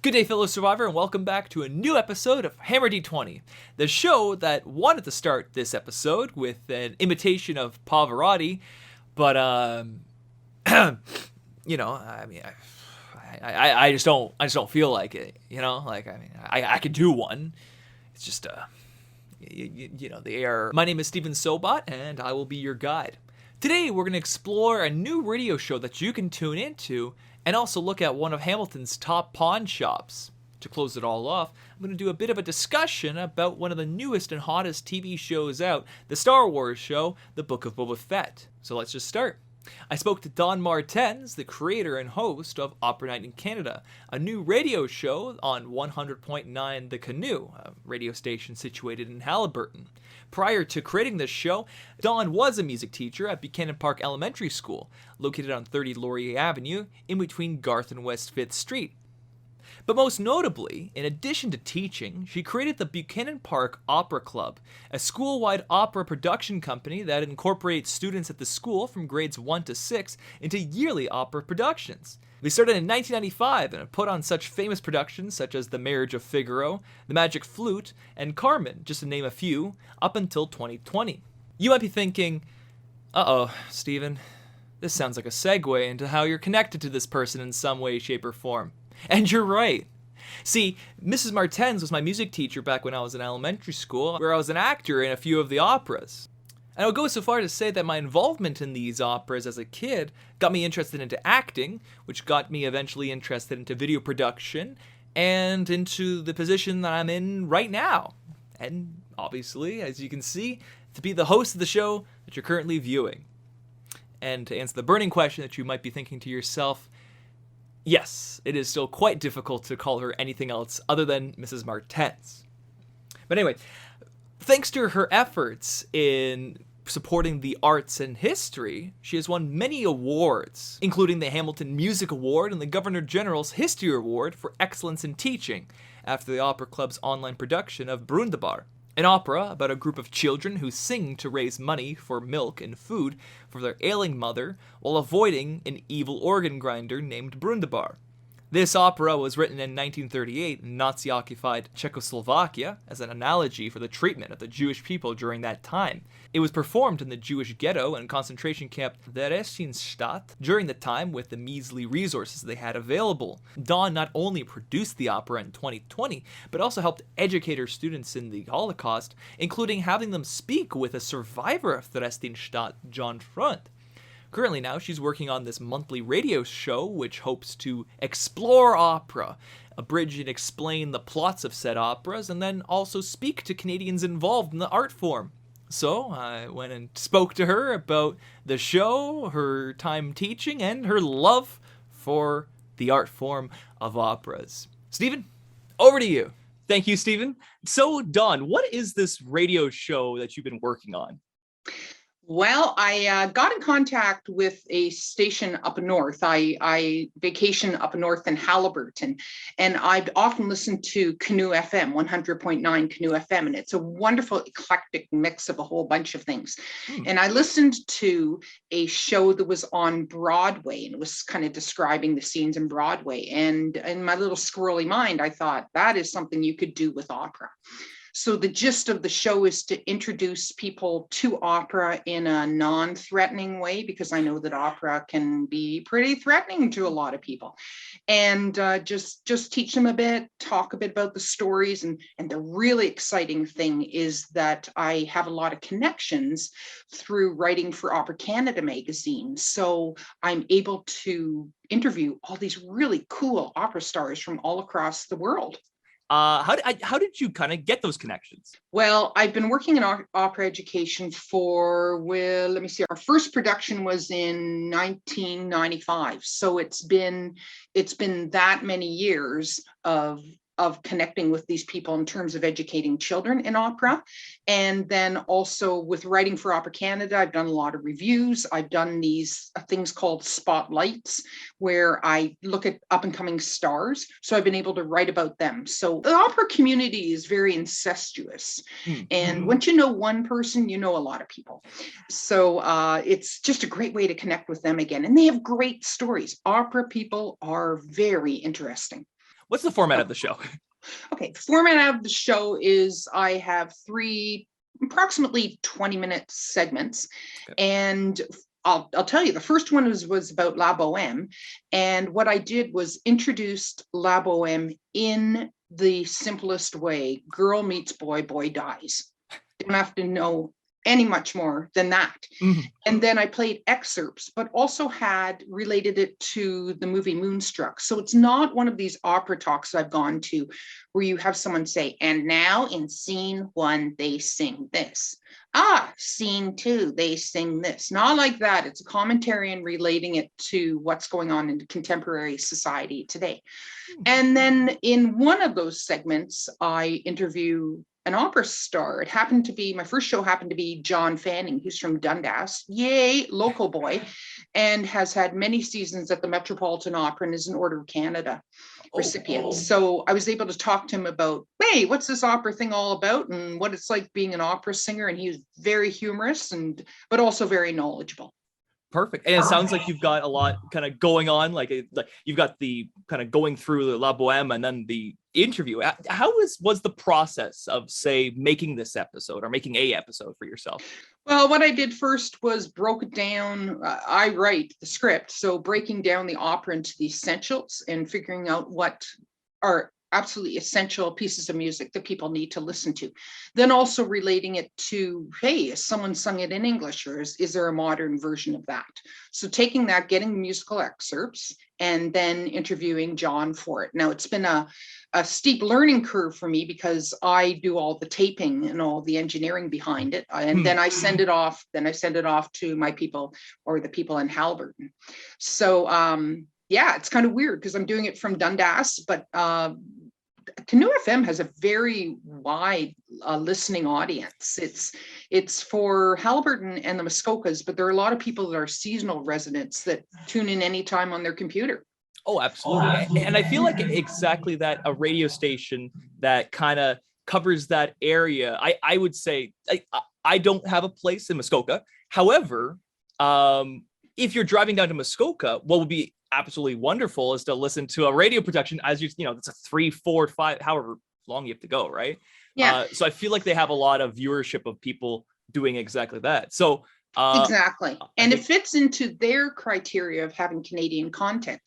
Good day, fellow survivor, and welcome back to a new episode of Hammer D20, the show that wanted to start this episode with an imitation of Pavarotti, but you know, I mean, I just don't feel like it, you know, like I could do one. It's just you know, the air. My name is Steven Sobot, and I will be your guide. Today, we're going to explore a new radio show that you can tune into, and also look at one of Hamilton's top pawn shops. To close it all off, I'm going to do a bit of a discussion about one of the newest and hottest TV shows out, the Star Wars show, The Book of Boba Fett. So let's just start. I spoke to Don Martens, the creator and host of Opera Night in Canada, a new radio show on 100.9 The Canoe, a radio station situated in Haliburton. Prior to creating this show, Don was a music teacher at Buchanan Park Elementary School, located on 30 Laurier Avenue, in between Garth and West 5th Street. But most notably, in addition to teaching, she created the Buchanan Park Opera Club, a school-wide opera production company that incorporates students at the school from grades 1 to 6 into yearly opera productions. They started in 1995 and have put on such famous productions such as The Marriage of Figaro, The Magic Flute, and Carmen, just to name a few, up until 2020. You might be thinking, uh-oh, Steven, this sounds like a segue into how you're connected to this person in some way, shape, or form. And you're right. See, Mrs. Martens was my music teacher back when I was in elementary school, where I was an actor in a few of the operas. And I would go so far to say that my involvement in these operas as a kid got me interested into acting, which got me eventually interested into video production, and into the position that I'm in right now. And obviously, as you can see, to be the host of the show that you're currently viewing. And to answer the burning question that you might be thinking to yourself, yes, it is still quite difficult to call her anything else other than Mrs. Martens. But anyway, thanks to her efforts in supporting the arts and history, she has won many awards, including the Hamilton Music Award and the Governor General's History Award for Excellence in Teaching, after the Opera Club's online production of Brundabar, an opera about a group of children who sing to raise money for milk and food for their ailing mother while avoiding an evil organ grinder named Brundabar. This opera was written in 1938 in Nazi-occupied Czechoslovakia as an analogy for the treatment of the Jewish people during that time. It was performed in the Jewish ghetto and concentration camp Theresienstadt during the time with the measly resources they had available. Dawn not only produced the opera in 2020, but also helped educate her students in the Holocaust, including having them speak with a survivor of Theresienstadt, John Front. Currently now, she's working on this monthly radio show which hopes to explore opera, abridge and explain the plots of said operas, and then also speak to Canadians involved in the art form. So I went and spoke to her about the show, her time teaching, and her love for the art form of operas. Stephen, over to you. Thank you, Stephen. So, Dawn, what is this radio show that you've been working on? Well, I got in contact with a station up north. I vacation up north in Haliburton, and I'd often listen to Canoe FM, 100.9 Canoe FM, and it's a wonderful eclectic mix of a whole bunch of things. And I listened to a show that was on Broadway, and it was kind of describing the scenes in Broadway. And in my little squirrely mind, I thought that is something you could do with opera. So the gist of the show is to introduce people to opera in a non-threatening way, because I know that opera can be pretty threatening to a lot of people, and just teach them a bit, talk a bit about the stories. And the really exciting thing is that I have a lot of connections through writing for Opera Canada magazine. So I'm able to interview all these really cool opera stars from all across the world. how did you kind of get those connections? Well, I've been working in opera education for, well, let me see, our first production was in 1995. So it's been that many years of connecting with these people in terms of educating children in opera. And then also with writing for Opera Canada, I've done a lot of reviews. I've done these things called spotlights, where I look at up and coming stars. So I've been able to write about them. So the opera community is very incestuous. And once you know one person, you know a lot of people. So it's just a great way to connect with them again. And they have great stories. Opera people are very interesting. What's the format of the show? Okay, the format of the show is I have 3 approximately 20-minute segments. Okay. And I'll tell you, the first one was about La Boheme. And what I did was introduced La Boheme in the simplest way. Girl meets boy, boy dies. Don't have to know any much more than that. And then I played excerpts, but also had related it to the movie Moonstruck. So it's not one of these opera talks I've gone to where you have someone say, and now in scene 1, they sing this. Scene 2, they sing this. Not like that. It's a commentary and relating it to what's going on in contemporary society today. And then in one of those segments, I interview an opera star. It happened to be, my first show happened to be John Fanning, who's from Dundas, yay, local boy, and has had many seasons at the Metropolitan Opera and is an Order of Canada recipient. So I was able to talk to him about, hey, what's this opera thing all about and what it's like being an opera singer. And he was very humorous but also very knowledgeable. Perfect. And it sounds like you've got a lot kind of going on, like you've got the kind of going through the La Boheme and then the interview. How was the process of, say, making this episode or making a episode for yourself? Well, what I did first was broke it down. I write the script, so breaking down the opera into the essentials and figuring out what are absolutely essential pieces of music that people need to listen to. Then also relating it to, hey, has someone sung it in English, or is there a modern version of that? So taking that, getting the musical excerpts, and then interviewing John for it. Now, it's been a steep learning curve for me because I do all the taping and all the engineering behind it. And then I send it off. Then I send it off to my people or the people in Haliburton. So yeah, it's kind of weird because I'm doing it from Dundas, but Canoe FM has a very wide listening audience. It's for Haliburton and the Muskokas, but there are a lot of people that are seasonal residents that tune in anytime on their computer. Oh, absolutely. And I feel like exactly that, a radio station that kind of covers that area. I would say I don't have a place in Muskoka. However, if you're driving down to Muskoka, what would be absolutely wonderful is to listen to a radio production as it's a 3, 4, 5, however long you have to go, right? Yeah. So I feel like they have a lot of viewership of people doing exactly that. So exactly. And it fits into their criteria of having Canadian content.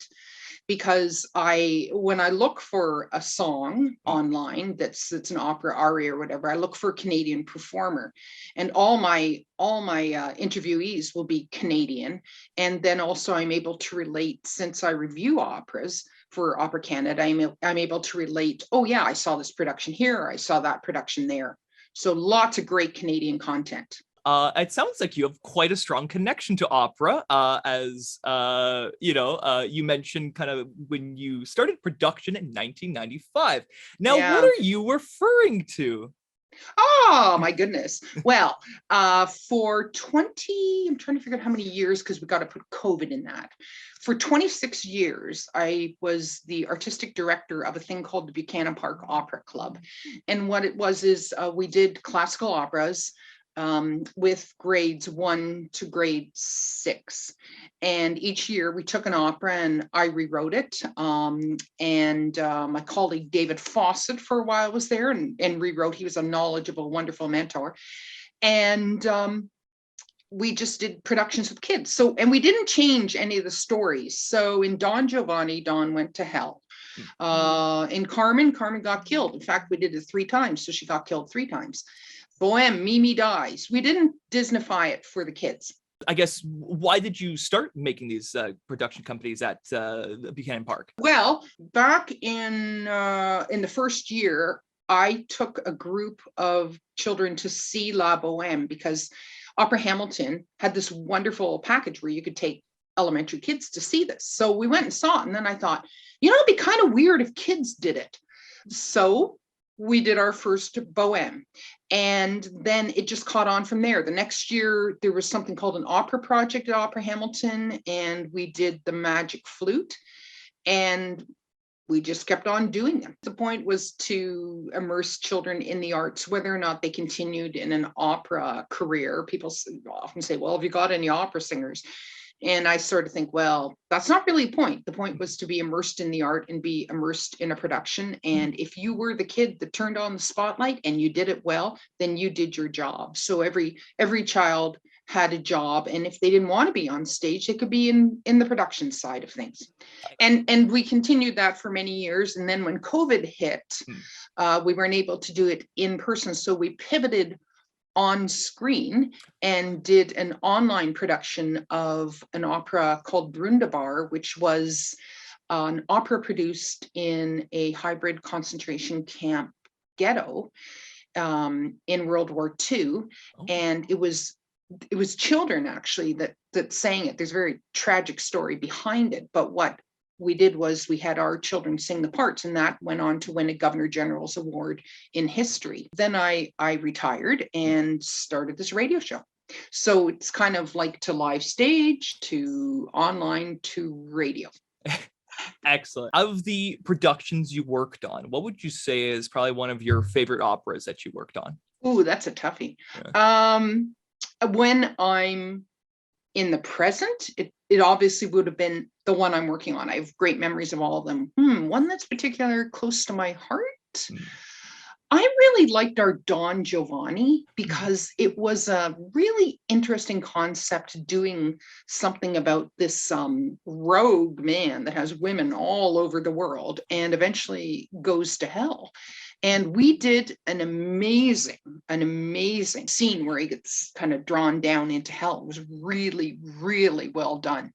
Because when I look for a song online that's an opera aria or whatever, I look for a Canadian performer, and all my interviewees will be Canadian. And then also I'm able to relate, since I review operas for Opera Canada, I'm able to relate, oh yeah, I saw this production here, I saw that production there. So lots of great Canadian content. It sounds like you have quite a strong connection to opera, as you mentioned kind of when you started production in 1995. Now, What are you referring to? Oh, my goodness. Well, for 20, I'm trying to figure out how many years, because we got to put COVID in that. For 26 years, I was the artistic director of a thing called the Buchanan Park Opera Club. And what it was is we did classical operas, with grades 1 to grade 6. And each year we took an opera and I rewrote it. And my colleague David Fawcett for a while was there and rewrote. He was a knowledgeable, wonderful mentor. And we just did productions with kids. So, and we didn't change any of the stories. So in Don Giovanni, Don went to hell. In Carmen got killed. In fact, we did it 3 times. So she got killed 3 times. Boheme, Mimi dies. We didn't Disneyfy it for the kids. I guess, why did you start making these production companies at Buchanan Park? Well, back in the first year, I took a group of children to see La Boheme because Opera Hamilton had this wonderful package where you could take elementary kids to see this. So we went and saw it. And then I thought, it'd be kind of weird if kids did it. So we did our first Boheme. And then it just caught on from there. The next year, there was something called an opera project at Opera Hamilton, and we did the Magic Flute. And we just kept on doing them. The point was to immerse children in the arts, whether or not they continued in an opera career. People often say, well, have you got any opera singers? And I sort of think, well, that's not really the point. The point was to be immersed in the art and be immersed in a production. And if you were the kid that turned on the spotlight and you did it well, then you did your job. So every child had a job, and if they didn't want to be on stage, they could be in the production side of things. And we continued that for many years. And then when COVID hit, we weren't able to do it in person. So we pivoted on screen and did an online production of an opera called Brundabar, which was an opera produced in a hybrid concentration camp ghetto in World War II. And it was children actually that sang it. There's a very tragic story behind it, but what we did was we had our children sing the parts, and that went on to win a Governor General's Award in history. Then I retired and started this radio show. So it's kind of like to live stage, to online, to radio. Excellent. Of the productions you worked on, what would you say is probably one of your favorite operas that you worked on? Ooh, that's a toughie. Yeah. When I'm in the present, it obviously would have been the one I'm working on. I have great memories of all of them. One that's particularly close to my heart. I really liked our Don Giovanni because it was a really interesting concept, doing something about this rogue man that has women all over the world and eventually goes to hell. And we did an amazing scene where he gets kind of drawn down into hell. It was really, really well done.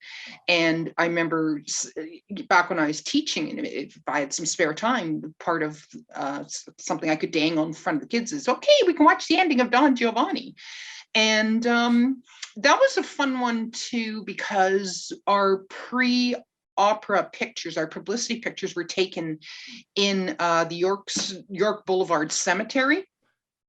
And I remember back when I was teaching, and if I had some spare time, part of something I could dangle in front of the kids is, okay, we can watch the ending of Don Giovanni. And that was a fun one too, because our opera pictures, our publicity pictures, were taken in the York Boulevard Cemetery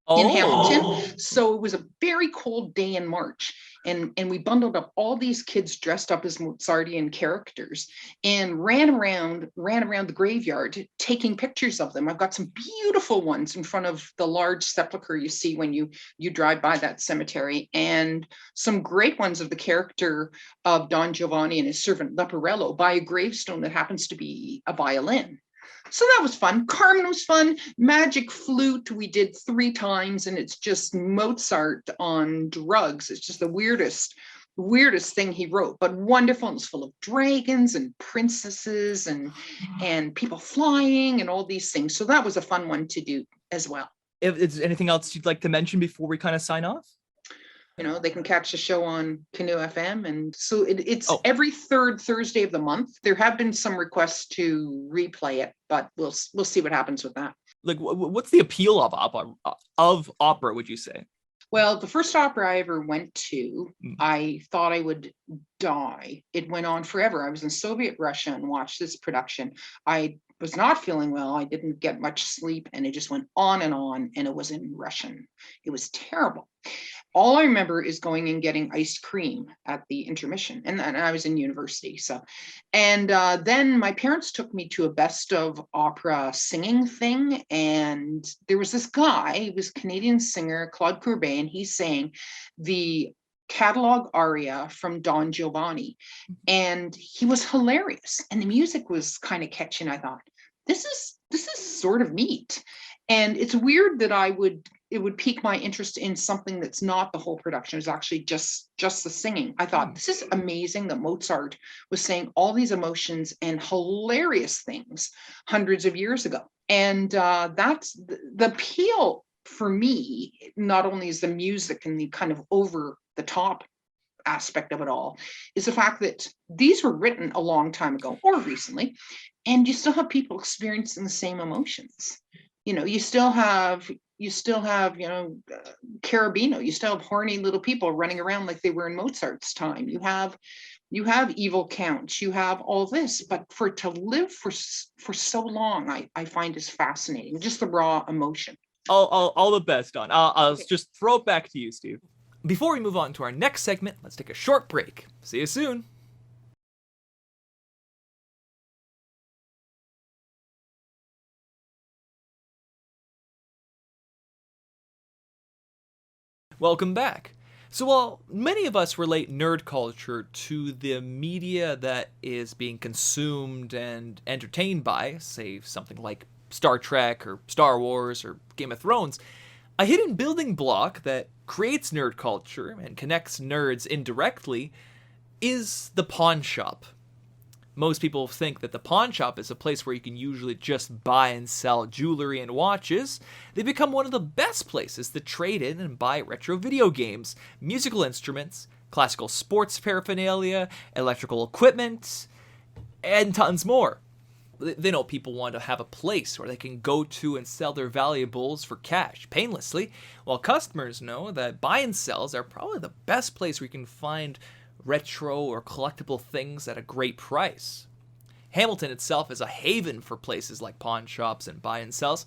in Hamilton. So it was a very cold day in March, and we bundled up all these kids dressed up as Mozartian characters and ran around the graveyard taking pictures of them. I've got some beautiful ones in front of the large sepulcher you see when you drive by that cemetery, and some great ones of the character of Don Giovanni and his servant Leporello by a gravestone that happens to be a violin. So that was fun. Carmen was fun. Magic Flute we did 3 times, and it's just Mozart on drugs. It's just the weirdest thing he wrote, but wonderful. It's full of dragons and princesses and people flying and all these things. So that was a fun one to do as well. If there's anything else you'd like to mention before we kind of sign off? They can catch the show on Canoe FM. And so it's every third Thursday of the month. There have been some requests to replay it, but we'll see what happens with that. Like, what's the appeal of opera, would you say? Well, the first opera I ever went to, I thought I would die. It went on forever. I was in Soviet Russia and watched this production. I was not feeling well. I didn't get much sleep, and it just went on, and it was in Russian. It was terrible. All I remember is going and getting iced cream at the intermission, and I was in university. And then my parents took me to a best of opera singing thing, and there was this guy. He was a Canadian singer, Claude Courbet, and he sang the catalog aria from Don Giovanni, and he was hilarious, and the music was kind of catchy, and I thought, this is sort of neat. And it's weird that it would pique my interest in something that's not the whole production. It's actually just the singing. I thought, this is amazing that Mozart was saying all these emotions and hilarious things hundreds of years ago. And that's the appeal for me. Not only is the music and the kind of over the top aspect of it all is the fact that these were written a long time ago or recently, and you still have people experiencing the same emotions. You still have Carabino. You still have horny little people running around like they were in Mozart's time. You have evil counts. You have all this, but for it to live for so long, I find is fascinating. Just the raw emotion. All the best, Don. I'll just throw it back to you, Steve. Before we move on to our next segment, let's take a short break. See you soon. Welcome back. So while many of us relate nerd culture to the media that is being consumed and entertained by, say, something like Star Trek or Star Wars or Game of Thrones, a hidden building block that creates nerd culture and connects nerds indirectly is the pawn shop. Most people think that the pawn shop is a place where you can usually just buy and sell jewelry and watches. They become one of the best places to trade in and buy retro video games, musical instruments, classical sports paraphernalia, electrical equipment, and tons more. They know people want to have a place where they can go to and sell their valuables for cash painlessly, while customers know that buy and sells are probably the best place where you can find retro or collectible things at a great price. Hamilton itself is a haven for places like pawn shops and buy and sells,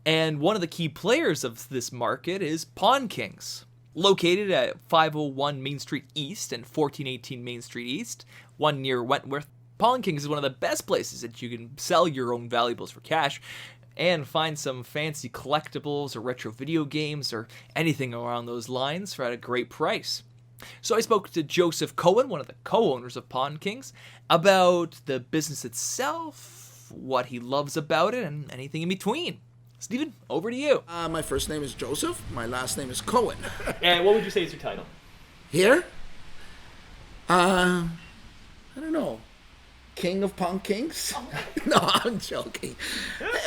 and one of the key players of this market is Pawn Kings. Located at 501 Main Street East and 1418 Main Street East, one near Wentworth, Pawn Kings is one of the best places that you can sell your own valuables for cash and find some fancy collectibles or retro video games or anything around those lines for at a great price. So I spoke to Joseph Cohen, one of the co-owners of Pawn Kings, about the business itself, what he loves about it, and anything in between. Stephen, over to you. My first name is Joseph. My last name is Cohen. And what would you say is your title? Here? I don't know. King of Pawn Kings? No, I'm joking.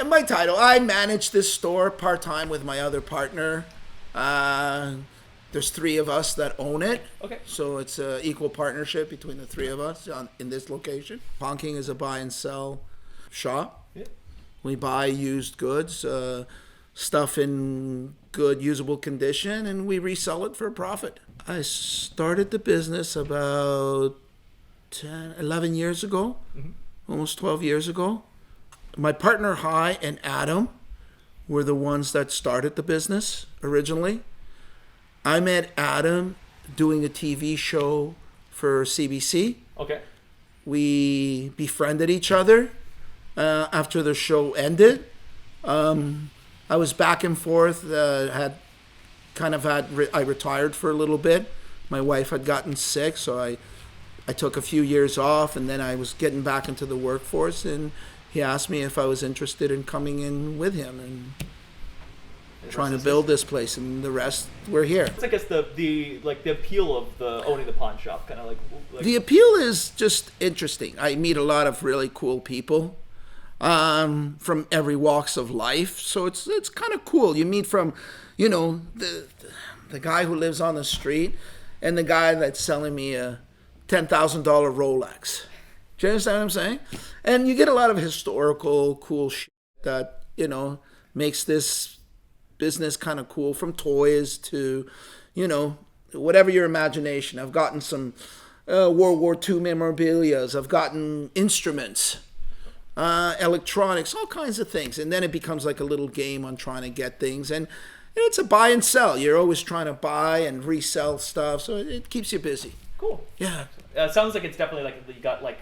My title, I manage this store part-time with my other partner. There's three of us that own it. Okay. So it's an equal partnership between the three of us in this location. Pawn King is a buy and sell shop. Yeah. We buy used goods, stuff in good, usable condition, and we resell it for a profit. I started the business about 11 years ago, almost 12 years ago. My partner, Hi, and Adam were the ones that started the business originally. I met Adam doing a TV show for CBC. Okay. We befriended each other after the show ended. I was back and forth, I retired for a little bit. My wife had gotten sick, so I took a few years off, and then I was getting back into the workforce, and he asked me if I was interested in coming in with him and trying to build this place, and the rest, we're here. It's, I guess, the appeal of the owning the pawn shop, kind of like the appeal is just interesting. I meet a lot of really cool people from every walks of life, so it's kind of cool. You meet from, the guy who lives on the street and the guy that's selling me a $10,000 Rolex. Do you understand what I'm saying? And you get a lot of historical cool shit that makes this business kind of cool, from toys to, whatever your imagination. I've gotten some World War II memorabilia. I've gotten instruments, electronics, all kinds of things. And then it becomes like a little game on trying to get things. And it's a buy and sell. You're always trying to buy and resell stuff. So it keeps you busy. Cool. Yeah. Sounds like it's definitely like you got like,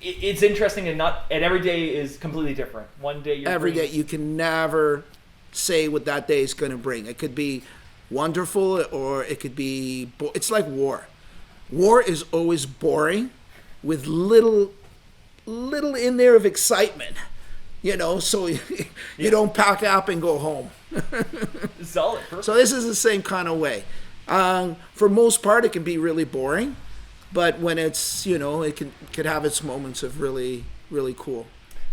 it's interesting and every day is completely different. One day every day you can never say what that day is going to bring. It could be wonderful, or it could be it's like war. War is always boring with little in there of excitement, so you don't pack up and go home. Solid. Perfect. So this is the same kind of way. For most part, it can be really boring, but when it's, it could have its moments of really, really cool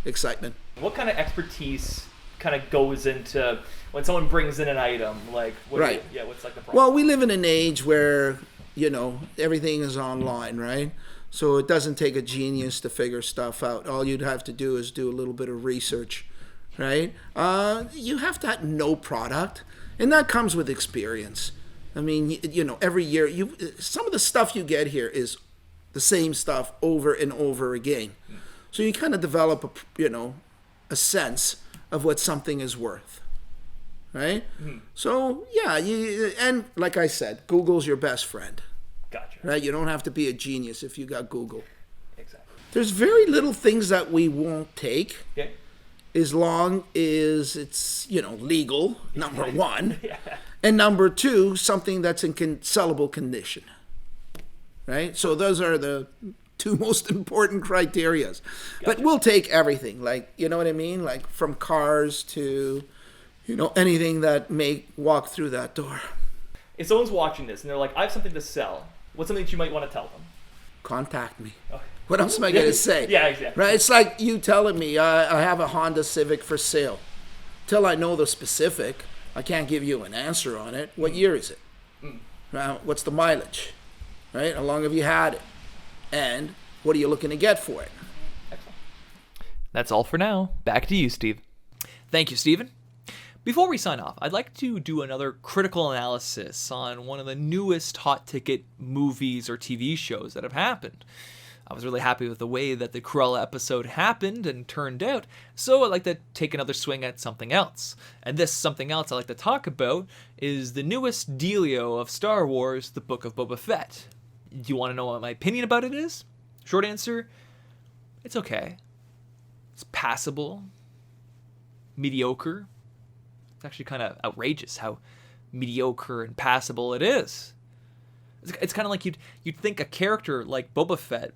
excitement. What kind of expertise kind of goes into when someone brings in an item? Like, right. What's like the problem? Well, we live in an age where, everything is online, right? So it doesn't take a genius to figure stuff out. All you'd have to do is do a little bit of research, right? You have to know product, and that comes with experience. I mean, every year, some of the stuff you get here is the same stuff over and over again. So you kind of develop a sense of what something is worth, right? So yeah, and like I said, Google's your best friend. Gotcha. Right? You don't have to be a genius if you got Google. Exactly. There's very little things that we won't take. Okay. As long as it's, legal, number one. Yeah. And number two, something that's in sellable condition. Right? So those are the two most important criterias. Gotcha. But we'll take everything. Like, you know what I mean? Like from cars to, anything that may walk through that door. If someone's watching this and they're like, I have something to sell, what's something that you might want to tell them? Contact me. Okay. What else am I going to say? Yeah, exactly. Right? It's like you telling me I have a Honda Civic for sale. Till I know the specific, I can't give you an answer on it. What year is it? What's the mileage? Right? How long have you had it? And what are you looking to get for it? Excellent. That's all for now. Back to you, Steve. Thank you, Stephen. Before we sign off, I'd like to do another critical analysis on one of the newest hot ticket movies or TV shows that have happened. I was really happy with the way that the Cruella episode happened and turned out, so I'd like to take another swing at something else. And this something else I'd like to talk about is the newest dealio of Star Wars, The Book of Boba Fett. Do you want to know what my opinion about it is? Short answer, it's okay. It's passable. Mediocre. It's actually kind of outrageous how mediocre and passable it is. It's kind of like you'd think a character like Boba Fett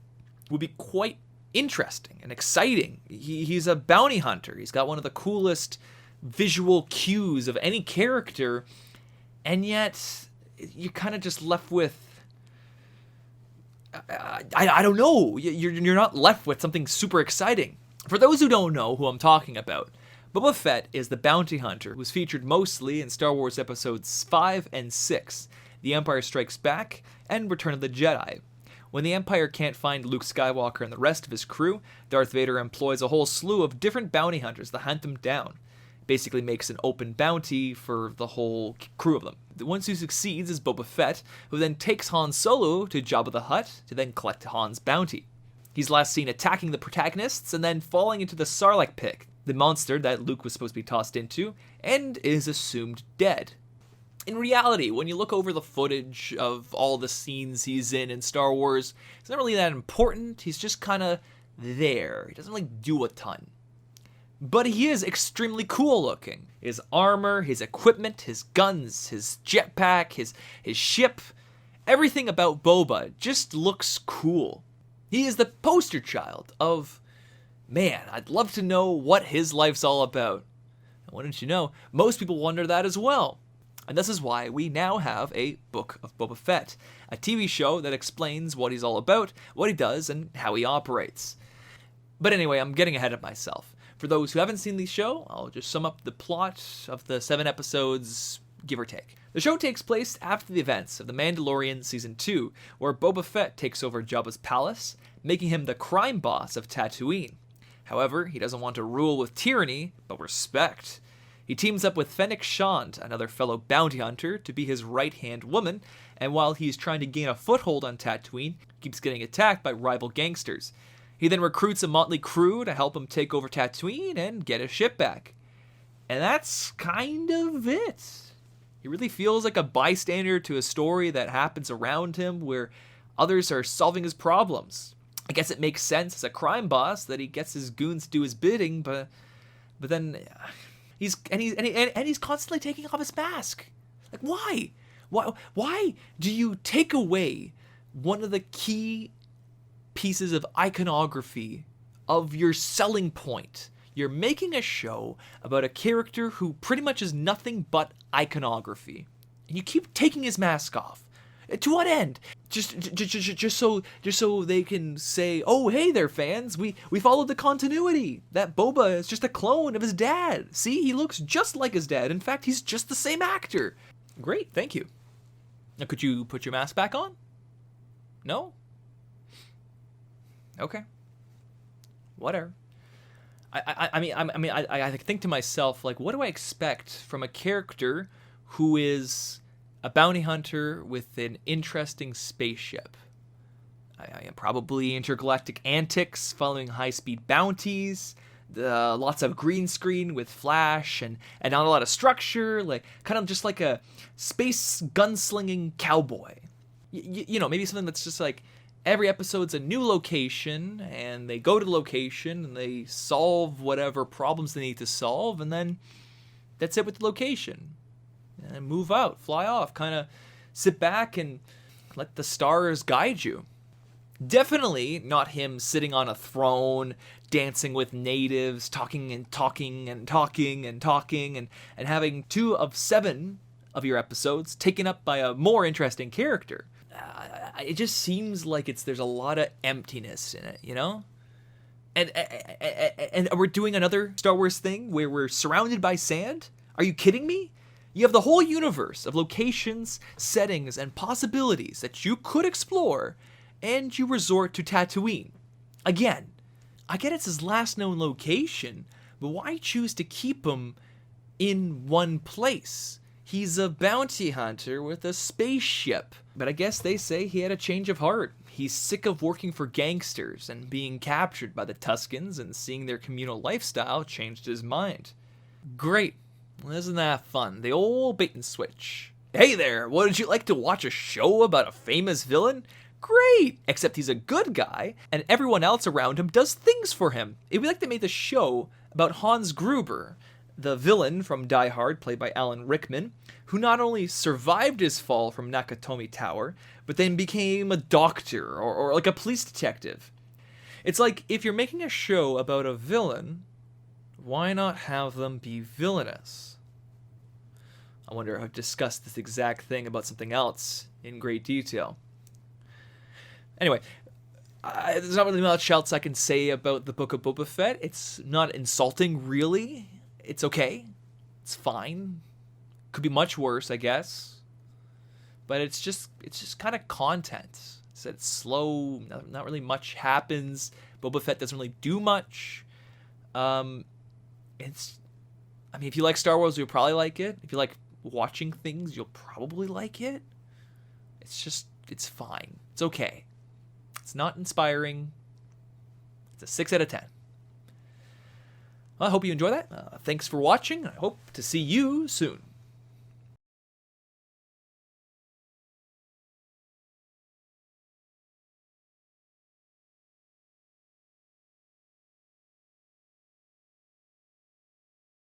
would be quite interesting and exciting. He's a bounty hunter. He's got one of the coolest visual cues of any character, and yet you're kind of just left with I don't know. You're not left with something super exciting. For those who don't know who I'm talking about, Boba Fett is the bounty hunter who was featured mostly in Star Wars episodes 5 and 6, The Empire Strikes Back, and Return of the Jedi. When the Empire can't find Luke Skywalker and the rest of his crew, Darth Vader employs a whole slew of different bounty hunters to hunt them down. Basically makes an open bounty for the whole crew of them. The one who succeeds is Boba Fett, who then takes Han Solo to Jabba the Hutt to then collect Han's bounty. He's last seen attacking the protagonists and then falling into the Sarlacc pit, the monster that Luke was supposed to be tossed into, and is assumed dead. In reality, when you look over the footage of all the scenes he's in Star Wars, it's not really that important. He's just kind of there. He doesn't really do a ton. But he is extremely cool looking. His armor, his equipment, his guns, his jetpack, his ship, everything about Boba just looks cool. He is the poster child of, man, I'd love to know what his life's all about. And why don't you know, most people wonder that as well. And this is why we now have a Book of Boba Fett, a TV show that explains what he's all about, what he does, and how he operates. But anyway, I'm getting ahead of myself. For those who haven't seen the show, I'll just sum up the plot of the 7 episodes, give or take. The show takes place after the events of The Mandalorian Season 2, where Boba Fett takes over Jabba's palace, making him the crime boss of Tatooine. However, he doesn't want to rule with tyranny, but respect. He teams up with Fennec Shand, another fellow bounty hunter, to be his right-hand woman, and while he's trying to gain a foothold on Tatooine, keeps getting attacked by rival gangsters. He then recruits a motley crew to help him take over Tatooine and get his ship back. And that's kind of it. He really feels like a bystander to a story that happens around him where others are solving his problems. I guess it makes sense as a crime boss that he gets his goons to do his bidding, but then he's constantly taking off his mask. Like, why? Why do you take away one of the key pieces of iconography of your selling point? You're making a show about a character who pretty much is nothing but iconography, and you keep taking his mask off. To what end? Just so they can say, "Oh, hey there, fans. We followed the continuity. That Boba is just a clone of his dad. See, he looks just like his dad. In fact, he's just the same actor." Great, thank you. Now, could you put your mask back on? No? Okay. Whatever. I think to myself, like, what do I expect from a character who is a bounty hunter with an interesting spaceship? I probably intergalactic antics, following high-speed bounties, lots of green screen with flash, and not a lot of structure, like kind of just like a space gunslinging cowboy. You know, maybe something that's just like, every episode's a new location, and they go to the location, and they solve whatever problems they need to solve, and then that's it with the location. And move out, fly off, kind of sit back and let the stars guide you. Definitely not him sitting on a throne, dancing with natives, talking and having 2 of 7 of your episodes taken up by a more interesting character. It just seems like there's a lot of emptiness in it, you know? And we're doing another Star Wars thing where we're surrounded by sand? Are you kidding me? You have the whole universe of locations, settings, and possibilities that you could explore, and you resort to Tatooine. Again, I get it's his last known location, but why choose to keep him in one place? He's a bounty hunter with a spaceship. But I guess they say he had a change of heart. He's sick of working for gangsters and being captured by the Tuskens, and seeing their communal lifestyle changed his mind. Great. Well, isn't that fun? The old bait and switch. Hey there, would you like to watch a show about a famous villain? Great! Except he's a good guy, and everyone else around him does things for him. It'd be like they made the show about Hans Gruber, the villain from Die Hard, played by Alan Rickman, who not only survived his fall from Nakatomi Tower, but then became a doctor or like a police detective. It's like, if you're making a show about a villain, why not have them be villainous? I wonder if I've discussed this exact thing about something else in great detail. Anyway, there's not really much else I can say about the Book of Boba Fett. It's not insulting, really. It's okay. It's fine. Could be much worse, I guess. But it's just kind of content. It's slow. Not really much happens. Boba Fett doesn't really do much. If you like Star Wars, you'll probably like it. If you like watching things, you'll probably like it. It's fine. It's okay. It's not inspiring. It's a 6 out of 10. Well, I hope you enjoy that. Thanks for watching. I hope to see you soon.